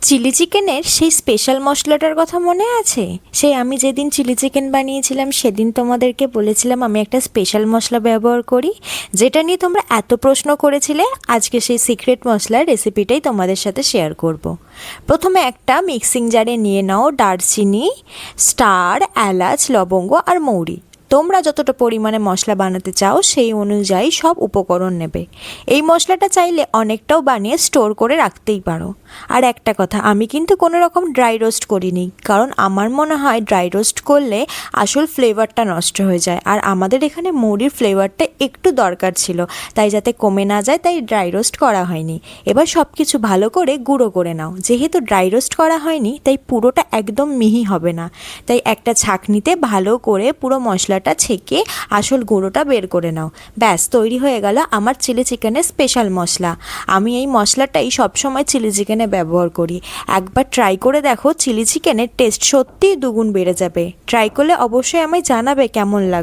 Chilli চিকেনের সেই special মশলাটার কথা মনে আছে? সেই আমি যেদিন চিলি চিকেন বানিয়েছিলাম সেদিন তোমাদেরকে বলেছিলাম আমি একটা স্পেশাল মশলা ব্যবহার করি, যেটা নিয়ে তোমরা এত প্রশ্ন করেছিলে। আজকে সেই সিক্রেট মশলার রেসিপিটাই তোমাদের সাথে শেয়ার করব। প্রথমে একটা মিক্সিং জারে নিয়ে নাও দারচিনি, স্টার, এলাচ, লবঙ্গ আর মৌরি। তোমরা যতটা পরিমাণে মশলা বানাতে চাও সেই অনুযায়ী সব উপকরণ নেবে। এই মশলাটা চাইলে অনেকটাও বানিয়ে স্টোর করে রাখতেই পারো। আর একটা কথা, আমি কিন্তু কোনো রকম ড্রাই রোস্ট করিনি, কারণ আমার মনে হয় ড্রাই রোস্ট করলে আসল ফ্লেভারটা নষ্ট হয়ে যায়, আর আমাদের এখানে মৌরির ফ্লেভারটা একটু দরকার ছিল, তাই যাতে কমে না যায় তাই ড্রাই রোস্ট করা হয়নি। এবার সব কিছু ভালো করে গুঁড়ো করে নাও। যেহেতু ড্রাই রোস্ট করা হয়নি তাই পুরোটা একদম মিহি হবে না, তাই একটা ছাঁকনিতে ভালো করে পুরো মশলাটা ছেঁকে আসল গুঁড়োটা বের করে নাও। ব্যাস, তৈরি হয়ে গেল আমার চিলি চিকেনের স্পেশাল মশলা। আমি এই মশলাটাই সবসময় চিলি চিকেনে ব্যবহার করি। একবার ট্রাই করে দেখো, চিলি চিকেনের টেস্ট সত্যিই দুগুণ বেড়ে যাবে। ট্রাই করলে অবশ্যই আমায় জানাবে কেমন লাগবে।